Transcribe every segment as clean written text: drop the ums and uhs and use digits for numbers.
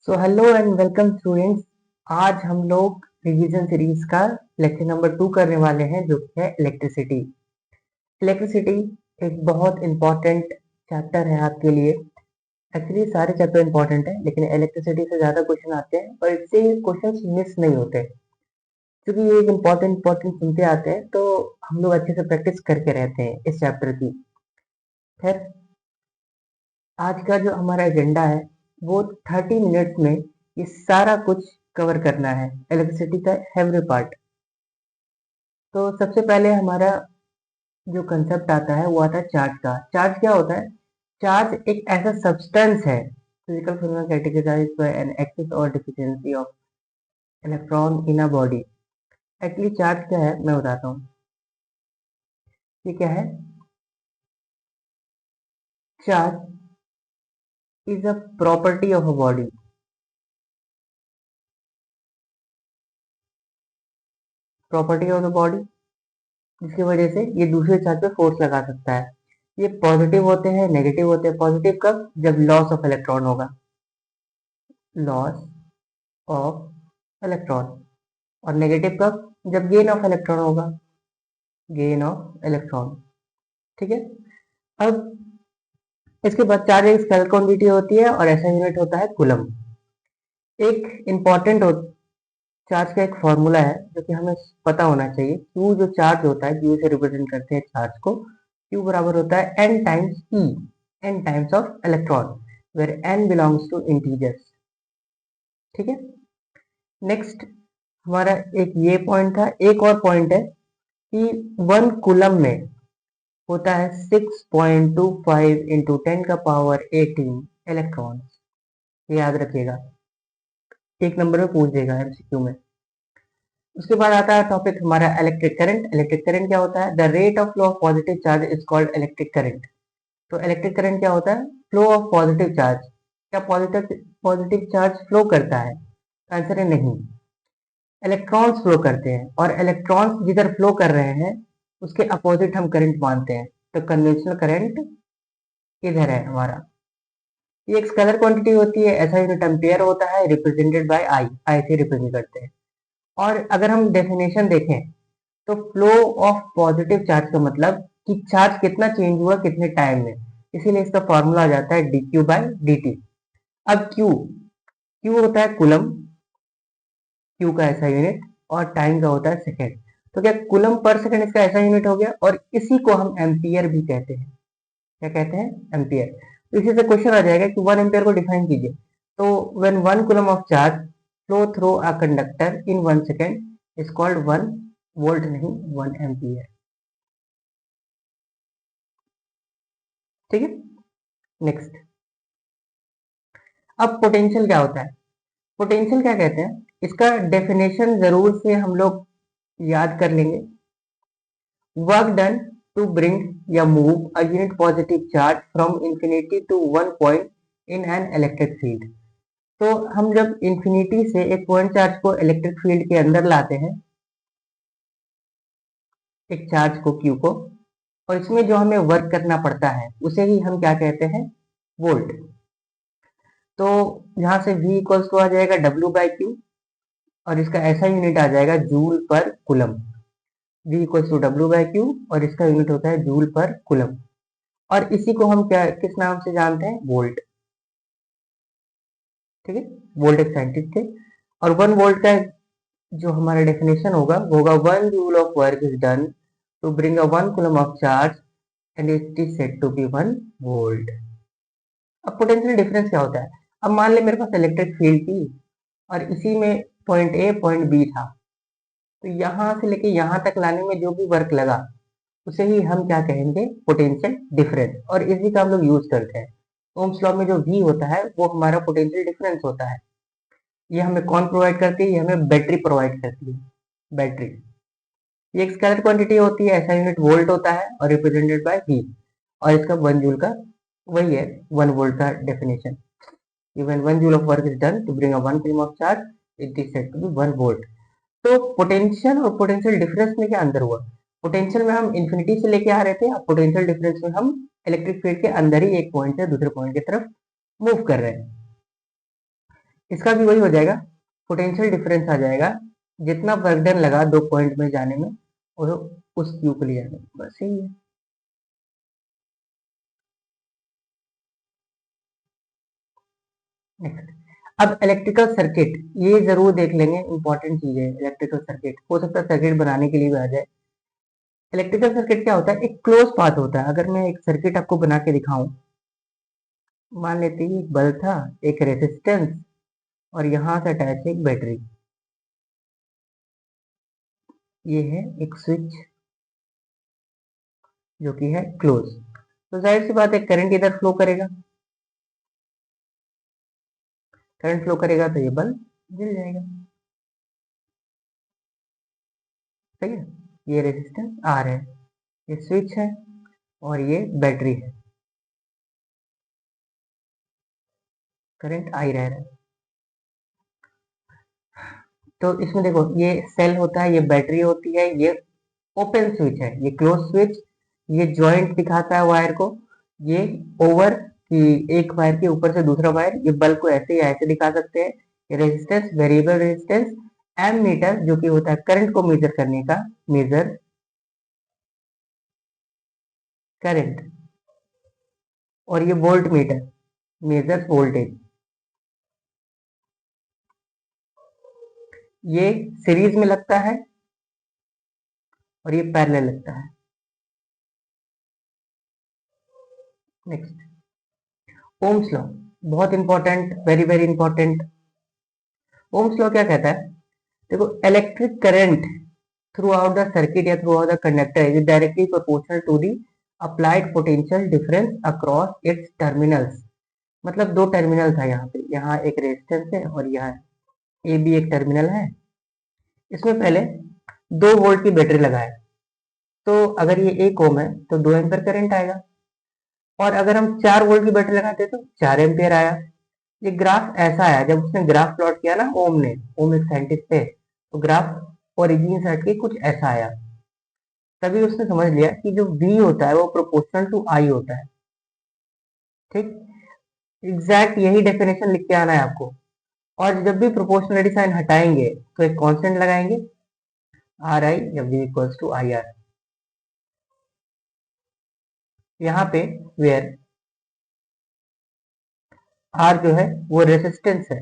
So hello and welcome students. आज हम लोग रिवीजन सीरीज का लेक्चर नंबर 2 करने वाले हैं जो कि है इलेक्ट्रिसिटी। इलेक्ट्रिसिटी एक बहुत इंपॉर्टेंट चैप्टर है आपके लिए। एक्चुअली सारे चैप्टर इंपॉर्टेंट है लेकिन इलेक्ट्रिसिटी से ज़्यादा क्वेश्चन आते हैं और इससे क्वेश्चन मिस नहीं होते क्योंकि ये एक इम्पॉर्टेंट सुनते आते हैं तो हम लोग अच्छे से प्रैक्टिस करके रहते हैं इस चैप्टर की। खैर, आज का जो हमारा एजेंडा है वो 30 मिनट्स में ये सारा कुछ कवर करना है, इलेक्ट्रिसिटी का एवरी पार्ट। तो सबसे पहले हमारा जो कंसेप्ट आता है वो आता है चार्ज का। चार्ज क्या होता है? चार्ज एक ऐसा सब्सटेंस है physical phenomena categorised by an excess और deficiency of electron in a body. Actually charge क्या है मैं बताता हूँ। ये क्या है? Charge is a property of a body. Property of the body जिसकी वजह से ये दूसरे चार्ज पे फोर्स लगा सकता है। ये पॉजिटिव होते हैं, नेगेटिव होते हैं। पॉजिटिव कब? जब लॉस ऑफ इलेक्ट्रॉन होगा, लॉस ऑफ इलेक्ट्रॉन। और नेगेटिव कब? जब गेन ऑफ इलेक्ट्रॉन होगा, गेन ऑफ इलेक्ट्रॉन। ठीक है। अब इसके बाद चार्ज एक स्केलर क्वांटिटी होती है और ऐसा यूनिट होता है कूलम। एक इंपॉर्टेंट चार्ज का एक फॉर्मूला है जो कि हमें पता होना चाहिए। क्यू जो चार्ज होता है, क्यू से रिप्रेजेंट करते हैं चार्ज को। क्यू बराबर होता है n times e, n times of electron, where n belongs to integers. ठीक है। नेक्स्ट हमारा एक ये पॉइंट था। एक और पॉइंट है कि 1 कूलम में होता है 6.25 इंटू 10 का पावर 18 इलेक्ट्रॉन। ये याद रखिएगा, एक नंबर में पूछ देगा एमसीक्यू में। उसके बाद आता है टॉपिक हमारा इलेक्ट्रिक करंट। इलेक्ट्रिक करंट क्या होता है? The rate of flow of positive charge is called electric current. तो इलेक्ट्रिक करंट क्या होता है? Flow of positive charge. क्या पॉजिटिव पॉजिटिव चार्ज फ्लो करता है? आंसर है नहीं, इलेक्ट्रॉन्स फ्लो करते हैं। और इलेक्ट्रॉन्स जिधर फ्लो कर रहे हैं उसके अपोजिट हम करंट मानते हैं। तो कन्वेंशनल करंट इधर है हमारा। ये एक स्केलर क्वांटिटी होती है, ऐसा यूनिट एम्पियर होता है, रिप्रेजेंटेड बाय आई। आई से रिप्रेजेंट करते हैं। और अगर हम डेफिनेशन देखें तो फ्लो ऑफ पॉजिटिव चार्ज का मतलब कि चार्ज कितना चेंज हुआ कितने टाइम में, इसीलिए इसका फॉर्मूला आ जाता है D Q by D T. अब क्यू, क्यू होता है कूलम, क्यू का ऐसा यूनिट, और टाइम का होता है सेकेंड। तो क्या कूलम पर सेकेंड इसका ऐसा यूनिट हो गया, और इसी को हम एम्पियर भी कहते हैं। क्या कहते हैं? एम्पियर। तो इसी से क्वेश्चन आ जाएगा कि 1 एम्पियर को डिफाइन कीजिए। तो when 1 coulomb of charge flow through a conductor in 1 second is called 1 volt, नहीं 1 एम्पियर। ठीक है। नेक्स्ट, अब पोटेंशियल क्या होता है? पोटेंशियल क्या कहते हैं? इसका डेफिनेशन जरूर से हम लोग याद कर लेंगे। वर्क डन टू ब्रिंग या move a unit positive charge from infinity to one point in an electric field. तो हम जब इंफिनिटी से एक पॉइंट चार्ज को इलेक्ट्रिक फील्ड के अंदर लाते हैं, एक चार्ज को क्यू को, और इसमें जो हमें वर्क करना पड़ता है उसे ही हम क्या कहते हैं? वोल्ट। तो यहाँ से V इक्वल्स टू आ जाएगा W बाई क्यू, और इसका ऐसा यूनिट आ जाएगा जूल पर coulomb. V equals to W by q और इसका यूनिट होता है जूल पर कूलम। और इसी को हम क्या किस नाम से जानते हैं? वोल्ट। ठीक है। वोल्ट एक साइंटिस्ट थे। और 1 वोल्ट का जो हमारा डेफिनेशन होगा वो होगा 1 joule of work is done to bring a 1 coulomb of charge and it is said to be 1 volt. अब पोटेंशियल डिफरेंस क्या होता है? अब मान ले मेरे पास इलेक्ट्रिक फील्ड थी और इसी में पॉइंट ए पॉइंट बी था, तो यहाँ से लेके यहाँ तक लाने में जो भी वर्क लगा उसे ही हम क्या कहेंगे? Potential difference. और इसी का हम लोग यूज करते हैं। ओम्स लॉ में जो V होता है वो हमारा पोटेंशियल डिफरेंस होता है। ये हमें कौन प्रोवाइड करती है? ये हमें बैटरी प्रोवाइड करती है। बैटरी ये एक स्केलर क्वांटिटी होती है, ऐसा यूनिट वोल्ट होता है और रिप्रेजेंटेड बाय V। और इसका 1 जूल का वही है 1 वोल्ट का definition. When 1 joule of work is done to bring a 1 coulomb of charge, it is said to be 1 volt। तो पोटेंशियल और पोटेंशियल डिफरेंस में क्या अंदर हुआ? पोटेंशियल में हम इंफिनिटी से लेके आ रहे थे, अब पोटेंशियल डिफरेंस में हम इलेक्ट्रिक फील्ड के अंदर ही एक पॉइंट से दूसरे पॉइंट की तरफ मूव कर रहे हैं। इसका भी वही हो जाएगा, पोटेंशियल डिफरेंस आ जाएगा, जितना वर्क डन लगा दो पॉइंट में जाने में और उस क्यू को ले जाने में, बस यही है। नेक्स्ट, अब इलेक्ट्रिकल सर्किट, ये जरूर देख लेंगे, इंपॉर्टेंट चीज है इलेक्ट्रिकल सर्किट, हो सकता है सर्किट बनाने के लिए भी आ जाए। इलेक्ट्रिकल सर्किट क्या होता है, एक क्लोज पाथ होता है। अगर मैं एक सर्किट आपको बना के दिखाऊं, मान लेते हैं एक बल्ब था, एक रेजिस्टेंस और यहां से अटैच है एक बैटरी, ये है एक स्विच जो कि है क्लोज, तो जाहिर सी बात है करंट इधर फ्लो करेगा, करंट फ्लो करेगा तो ये बल्ब जल जाएगा। सही है, ये रेजिस्टेंस आर है, ये स्विच है और ये बैटरी है, करंट आई रह रहा है। तो इसमें देखो ये सेल होता है, ये बैटरी होती है, ये ओपन स्विच है, ये क्लोज स्विच, ये जॉइंट दिखाता है वायर को, ये ओवर कि एक वायर के ऊपर से दूसरा वायर, ये बल्ब को ऐसे या ऐसे दिखा सकते हैं। ये resistance, variable resistance, ammeter जो कि होता है करंट को मेजर करने का, मेजर करंट, और ये वोल्ट मीटर, मेजर वोल्टेज। ये सीरीज में लगता है और ये पैरेलल लगता है। नेक्स्ट, ओम्स लॉ, बहुत important, very very important. Ohm's law क्या कहता है, देखो electric current throughout the circuit या throughout the conductor is directly proportional to the applied potential difference across its terminals. मतलब दो टर्मिनल था यहाँ पे, यहाँ एक रेजिस्टेंस है और यहाँ ए बी एक टर्मिनल है, इसमें पहले 2 वोल्ट की बैटरी लगाए, तो अगर ये 1 ओम है तो 2 एम्पियर करंट आएगा, और अगर हम 4 वोल्ट की बैटरी लगाते तो 4 एम्पियर आया। ये ग्राफ ऐसा आया, जब उसने ग्राफ प्लॉट किया ना ओम ने, ओम एक साइंटिस्ट थे, तो ग्राफ ओरिजिन से हटके कुछ ऐसा आया, तभी उसने समझ लिया कि जो V होता है वो प्रोपोर्शनल टू I होता है। ठीक, एग्जैक्ट यही डेफिनेशन लिख के आना है आपको, और जब भी प्रोपोर्शनलिटी साइन हटाएंगे तो एक कांस्टेंट लगाएंगे, आर आई या V equals to I r. यहाँ पे वेयर आर जो है वो रेसिस्टेंस है,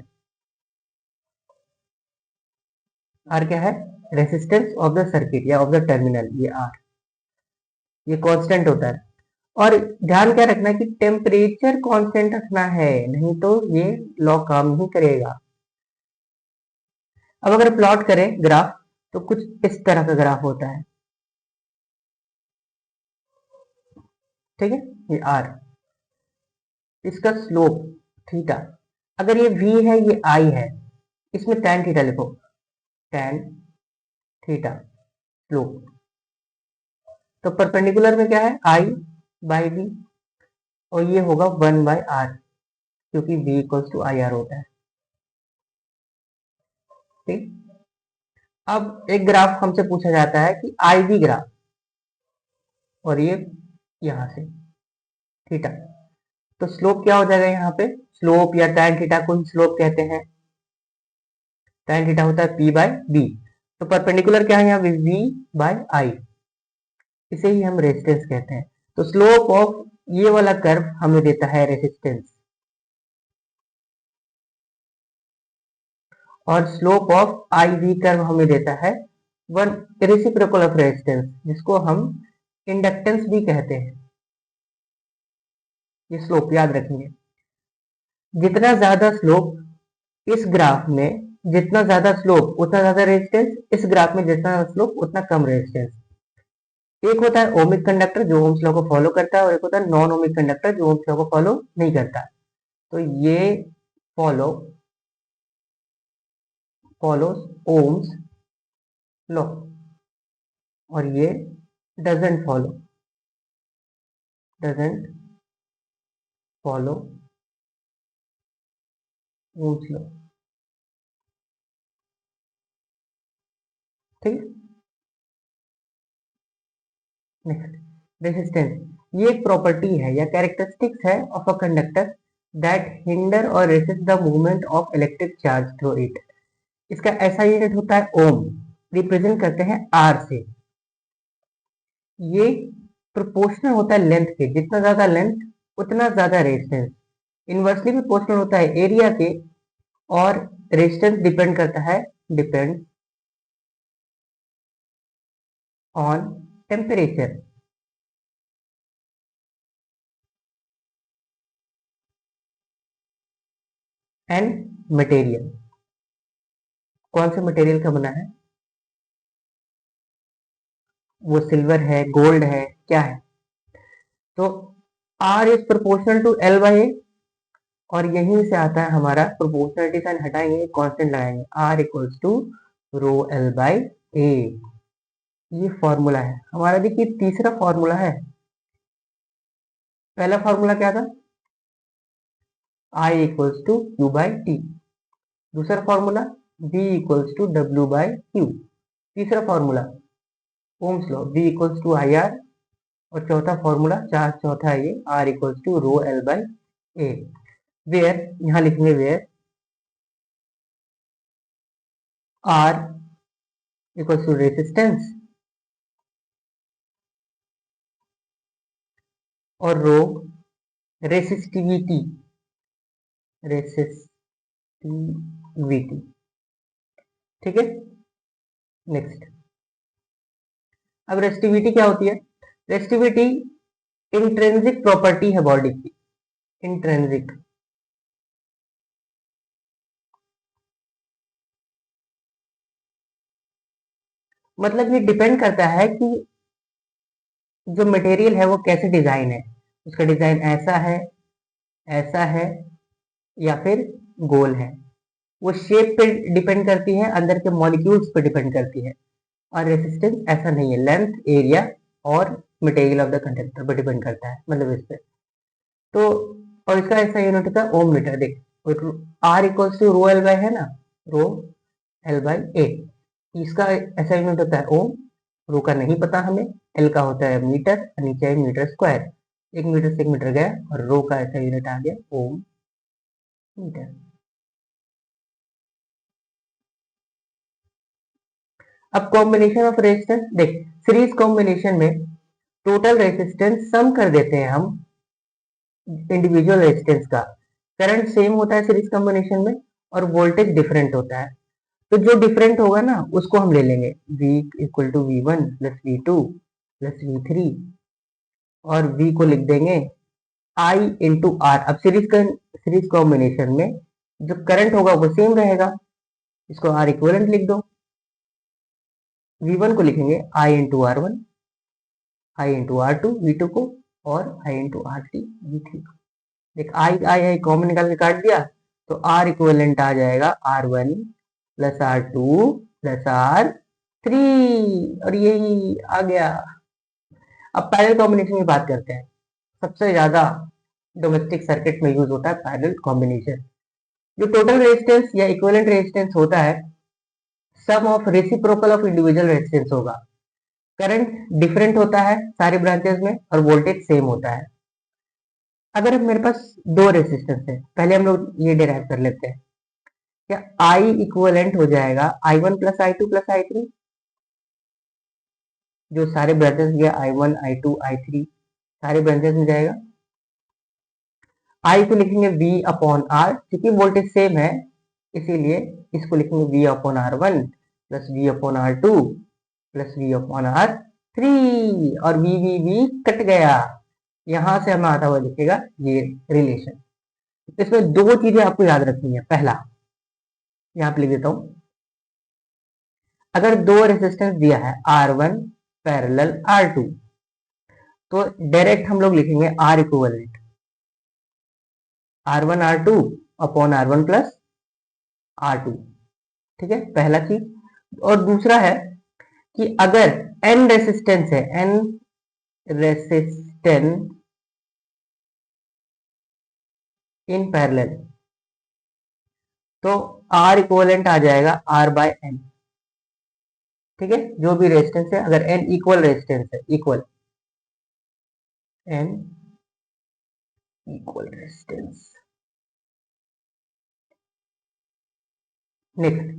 आर क्या है, रेसिस्टेंस ऑफ द सर्किट या ऑफ द टर्मिनल, ये आर, ये कांस्टेंट होता है। और ध्यान क्या रखना है कि टेम्परेचर कांस्टेंट रखना है, नहीं तो ये लॉ काम नहीं करेगा। अब अगर प्लॉट करें ग्राफ, तो कुछ इस तरह का ग्राफ होता है, ठीक है, ये आर, इसका स्लोप थीटा, अगर ये v है ये I है, इसमें tan थीटा लिखो, tan थीटा स्लोप, तो परपेंडिकुलर में क्या है I बाई v, और ये होगा 1/r, क्योंकि v equals to I r होता है। ठीक, अब एक ग्राफ हमसे पूछा जाता है कि आई वी ग्राफ, और ये यहां से थीटा, तो स्लोप क्या हो जाएगा यहाँ पे, स्लोप या tan थीटा को ही स्लोप कहते हैं, tan थीटा होता है p बाय b, तो परपेंडिकुलर क्या है यहाँ v बाय i, इसे ही हम रेजिस्टेंस कहते हैं। तो स्लोप ऑफ ये वाला कर्व हमें देता है रेजिस्टेंस, और slope of i v curve हमें देता है वन रेसिप्रोकल ऑफ रेजिस्टेंस, जिसको हम इंडक्टेंस भी कहते हैं। ये स्लोप याद रखेंगे, जितना ज्यादा स्लोप इस ग्राफ में, जितना ज्यादा स्लोप उतना ज्यादा रेजिस्टेंस, इस ग्राफ में जितना स्लोप उतना कम रेजिस्टेंस। एक होता है ओमिक कंडक्टर जो ओम्स लॉ को फॉलो करता है, और एक होता है नॉन ओमिक कंडक्टर जो ओम्स लॉ को फॉलो नहीं करता। तो ये फॉलो फॉलोस ओम्स लॉ, और ये डजंट फॉलो ओम्स लॉ। ठीक, नेक्स्ट, रेजिस्टेंस, ये एक प्रॉपर्टी है या कैरेक्टरिस्टिक्स है of a conductor that hinder और resist the movement of electric charge through it. इसका ऐसा यूनिट होता है ओम, रिप्रेजेंट करते हैं आर से। ये प्रोपोर्शनल होता है लेंथ के, जितना ज्यादा लेंथ उतना ज्यादा रेजिस्टेंस। इनवर्सली प्रोपोर्शनल होता है एरिया के, और रेजिस्टेंस डिपेंड करता है, depend on temperature. And material, कौन से मटेरियल का बना है, वो सिल्वर है, गोल्ड है, क्या है। तो R is proportional to L by A, और यहीं से आता है हमारा प्रोपोर्शनलिटी साइन हटाएंगे, कांस्टेंट लगाएंगे, R equals to rho L by A. ये फॉर्मूला है हमारा। देखिए तीसरा फॉर्मूला है, पहला फॉर्मूला क्या था, I equals to Q by T. दूसरा formula V equals to W by Q। तीसरा formula ohm's law, V equals to I R. और चौथा फॉर्मूला, चौथा है ये, R equals to rho L by A. Where, यहाँ लिखेंगे where R equals to resistance और रो रेसिस्टिविटी, रेसिस्टिविटी। ठीक है, नेक्स्ट। अब रेसिस्टिविटी क्या होती है, रेसिस्टिविटी इंट्रिंसिक प्रॉपर्टी है बॉडी की, इंट्रिंसिक। मतलब ये डिपेंड करता है कि जो मटेरियल है वो कैसे डिजाइन है, उसका डिजाइन ऐसा है या फिर गोल है। वो शेप पे डिपेंड करती है, अंदर के मॉलिक्यूल्स पे डिपेंड करती है। और रेसिस्टेंस ऐसा नहीं है, लेंथ, एरिया और मटेरियल ऑफ द कंडक्टर पर डिपेंड करता है, मतलब इस पे। तो और इसका ऐसा यूनिट होता है ओम मीटर। देख, r equals to rho l by है ना, रो एल बाई ए। इसका ऐसा यूनिट होता है ओम। रो का नहीं पता हमें, एल का होता है मीटर, नीचे है मीटर स्क्वायर। एक मीटर से एक मीटर गया, और रो का ऐसा यूनिट आ गया ओम मीटर। अब कॉम्बिनेशन ऑफ रेजिस्टेंस देख, सीरीज कॉम्बिनेशन में टोटल रेजिस्टेंस सम कर देते हैं हम इंडिविजुअल रेजिस्टेंस का। करंट सेम होता है सीरीज कॉम्बिनेशन में, और वोल्टेज डिफरेंट होता है। तो जो डिफरेंट होगा ना उसको हम ले लेंगे, V equal to V1 plus V2 plus V3, और V को लिख देंगे I इंटू आर। अब सीरीज कॉम्बिनेशन में जो करंट होगा वो सेम रहेगा, इसको R इक्वलेंट लिख दो। V1 को लिखेंगे I into R1, I into R2 V2 को, और I इंटू R3 V3 को। देख आई कॉमन निकाल के काट दिया, तो R इक्वलेंट आ जाएगा R1 plus R2 plus R3, और यही आ गया। अब पैरेलल कॉम्बिनेशन की बात करते हैं। सबसे ज्यादा डोमेस्टिक सर्किट में यूज होता है पैरेलल कॉम्बिनेशन। जो टोटल रेजिस्टेंस या इक्विवेलेंट रेजिस्टेंस होता है, sum of reciprocal of individual resistance होगा। करंट डिफरेंट होता है सारे ब्रांचेस में, और वोल्टेज सेम होता है। अगर मेरे पास दो रेजिस्टेंस है, पहले हम लोग ये डिराइव कर लेते हैं। क्या I इक्विवेलेंट हो जाएगा I1 plus I2 plus I3, जो सारे ब्रांचेस गया I1 I2 I3 सारे ब्रांचेस में जाएगा। I को लिखेंगे V अपॉन R, क्योंकि वोल्टेज सेम है इसीलिए इसको लिखेंगे V upon R1 plus V upon R2 plus V upon R3, और V कट गया, यहां से हमें आता हुआ दिखेगा ये रिलेशन। इसमें दो चीजें आपको याद रखनी है। पहला, यहां पे लिख देता हूं, अगर दो रेजिस्टेंस दिया है R1 पैरेलल R2, तो डायरेक्ट हम लोग लिखेंगे R equivalent R1 R2 upon R1 plus R2। ठीक है, पहला चीज। और दूसरा है कि अगर n रेसिस्टेंस है, n रेसिस्टेंस इन पैरेलल, तो R इक्विवेलेंट आ जाएगा R बाय n। ठीक है, जो भी रेजिस्टेंस है, अगर n इक्वल रेजिस्टेंस है, equal n equal resistance, next,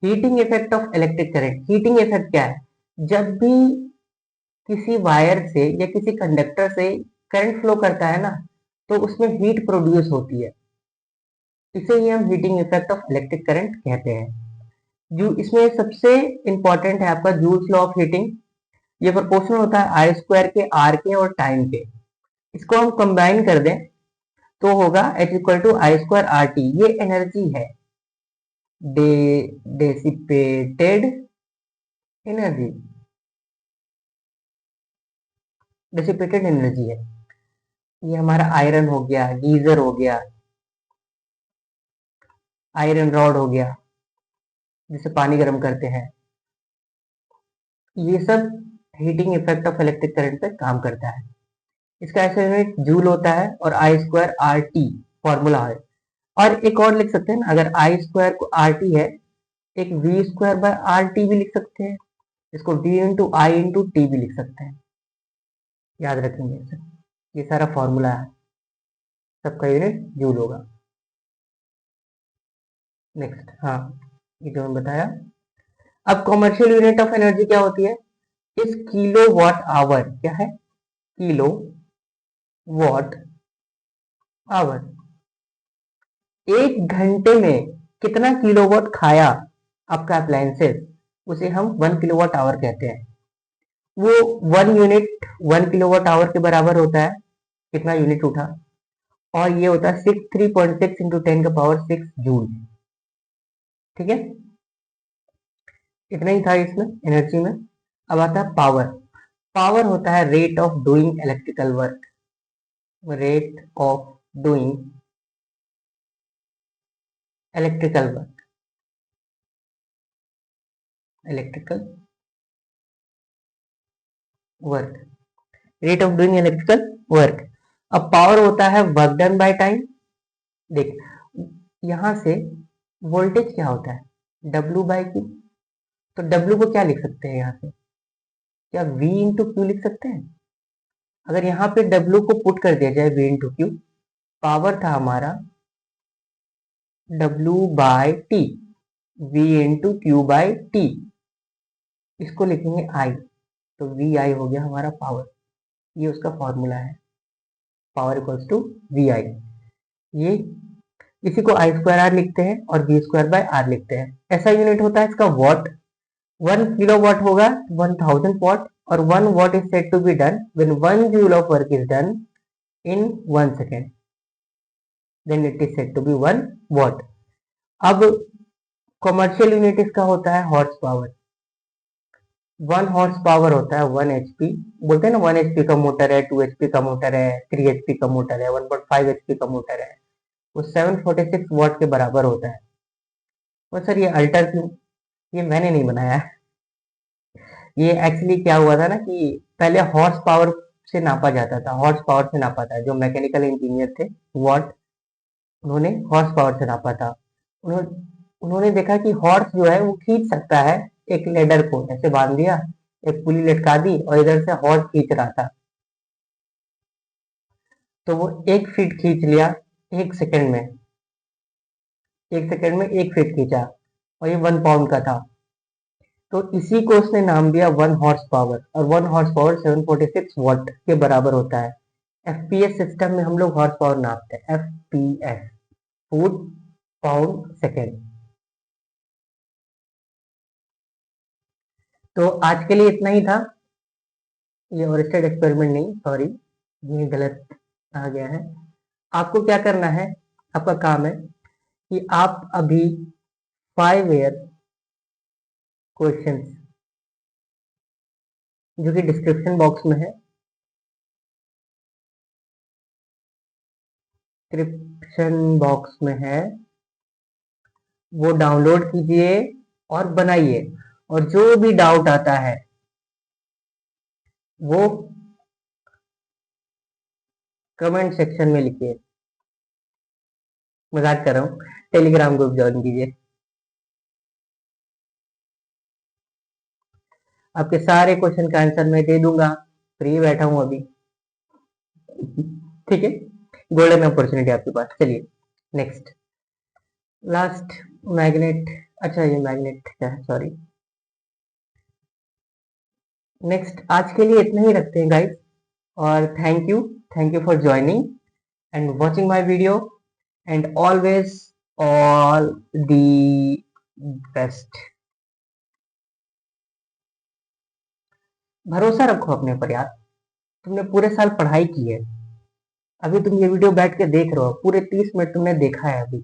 heating effect of electric current. Heating effect क्या है? जब भी किसी वायर से या किसी कंडक्टर से करंट फ्लो करता है ना, तो उसमें हीट प्रोड्यूस होती है। इसे ही हम heating effect of electric current कहते हैं। जो इसमें सबसे इंपॉर्टेंट है आपका जूल्स लॉ ऑफ हीटिंग। ये प्रोपोर्शनल होता है आई स्क्वायर के, आर के और टाइम के। इसको हम कंबाइन कर दें तो होगा H equal to i square r t. ये एनर्जी है, डेसिपेटेड एनर्जी, डिसिपेटेड एनर्जी है। ये हमारा आयरन हो गया, गीजर हो गया, आयरन रॉड हो गया जिसे पानी गर्म करते हैं, ये सब heating effect of electric current पे काम करता है। इसका ऐसा यूनिट जूल होता है और i square r t formula है। और एक और लिख सकते हैं ना, अगर आई स्क्वायर को आर टी है, एक v square by r t भी लिख सकते हैं। इसको v into i into t भी लिख सकते हैं, याद रखेंगे इसे। ये सारा फॉर्मूला है, सबका यूनिट जूल होगा। नेक्स्ट, हाँ, ये जो मैं बताया। अब कॉमर्शियल यूनिट ऑफ एनर्जी क्या होती है? इस किलो वॉट आवर। क्या है? Kilowatt hour. एक घंटे में कितना किलोवाट खाया आपका अप्लायंसेस, उसे हम 1 किलोवाट आवर कहते हैं। वो 1 यूनिट 1 किलोवाट आवर के बराबर होता है, कितना यूनिट उठा, और ये होता है 3.6 इंटू 10⁻6 जूल। ठीक है, इतना ही था इसमें एनर्जी में। अब आता है पावर। पावर होता है rate of doing electrical work. Rate of doing electrical work, electrical work, rate of doing electrical work. अब पावर होता है वर्क डन बाय टाइम। देख, यहां से वोल्टेज क्या होता है? W by Q. तो W को क्या लिख सकते हैं यहाँ से? क्या V इंटू क्यू लिख सकते हैं? अगर यहाँ पे W को पुट कर दिया जाए V इंटू क्यू, पावर था हमारा W by t, V into q by t. इसको लिखेंगे I, तो वी आई हो गया हमारा पावर। ये उसका फॉर्मूला है, पावर इक्वल्स टू वी आई। ये इसी को आई स्क्वायर आर लिखते हैं और वी स्क्वायर बाय आर लिखते हैं। ऐसा यूनिट होता है इसका वॉट। 1 किलोवाट होगा 1000 वॉट, और 1 watt is said to be done when 1 joule of work is done in 1 second. Then it is said to be 1 watt. अब कॉमर्शियल यूनिट इसका होता है हॉर्स पावर। 1 हॉर्स पावर होता है 1 HP। बोलते हैं ना 1 HP का मोटर है, 2 HP का मोटर है, 3 HP का मोटर है, 1.5 HP का मोटर है। वो 746 वॉट के बराबर होता है। और सर ये अल्टर क्यों? ये मैंने नहीं बनाया है। ये एक्चुअली क्या हुआ था ना कि पहले हॉर्स पावर से नापा जाता था, हॉर्स पावर से नापा था। जो मैकेनिकल इंजीनियर थे वॉट, उन्होंने हॉर्स पावर से नापा था। उन्होंने देखा कि हॉर्स जो है वो खींच सकता है। एक लेडर को ऐसे बांध दिया, एक पुली लटका दी और इधर से हॉर्स खींच रहा था, तो वो 1 फीट खींच लिया 1 सेकंड में। 1 सेकंड में 1 फीट खींचा, और ये 1 पाउंड का था। तो इसी को उसने नाम दिया 1 हॉर्स पावर, और 1 हॉर्स पावर 746 वॉट के बराबर होता है। एफपीएस सिस्टम में हम लोग हॉर्स पावर नापते हैं, एफपीएस, फुट पाउंड सेकेंड। तो आज के लिए इतना ही था। ये ओरिस्टेड एक्सपेरिमेंट नहीं, सॉरी, ये गलत आ गया है। आपको क्या करना है, आपका काम है कि आप अभी 5 ईयर क्वेश्चंस जो कि डिस्क्रिप्शन बॉक्स में है, डिस्क्रिप्शन बॉक्स में है, वो डाउनलोड कीजिए और बनाइए। और जो भी डाउट आता है वो कमेंट सेक्शन में लिखिए। मजाक कर रहा हूँ, टेलीग्राम ग्रुप ज्वाइन कीजिए। आपके सारे क्वेश्चन का आंसर मैं दे दूंगा, फ्री बैठा हूं अभी। ठीक है, गोल्डन अपॉर्चुनिटी आपके पास। चलिए नेक्स्ट, लास्ट मैग्नेट अच्छा ये मैग्नेट है, सॉरी। नेक्स्ट आज के लिए इतना ही रखते हैं गाइस, और thank you for joining and watching my video, and always all the best. भरोसा रखो अपने पर यार, तुमने पूरे साल पढ़ाई की है, अभी तुम ये वीडियो बैठ के देख रहे हो, पूरे 30 मिनट तुमने देखा है अभी,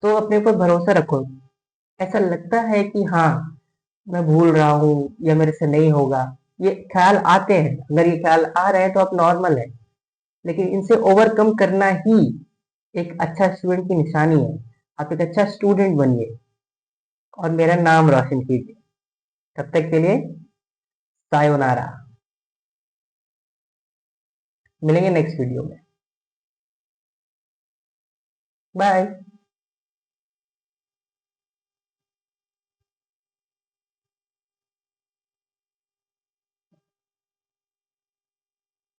तो अपने ऊपर भरोसा रखो। ऐसा लगता है कि हाँ मैं भूल रहा हूँ या मेरे से नहीं होगा, ये ख्याल आते हैं, अगर ये ख्याल आ रहे हैं तो आप नॉर्मल है, लेकिन इनसे ओवरकम करना ही एक अच्छा स्टूडेंट की निशानी है। आप एक अच्छा स्टूडेंट बनिए और मेरा नाम रोशन कीजिए। तब तक के लिए सायोनारा, मिलेंगे नेक्स्ट वीडियो में। बाय।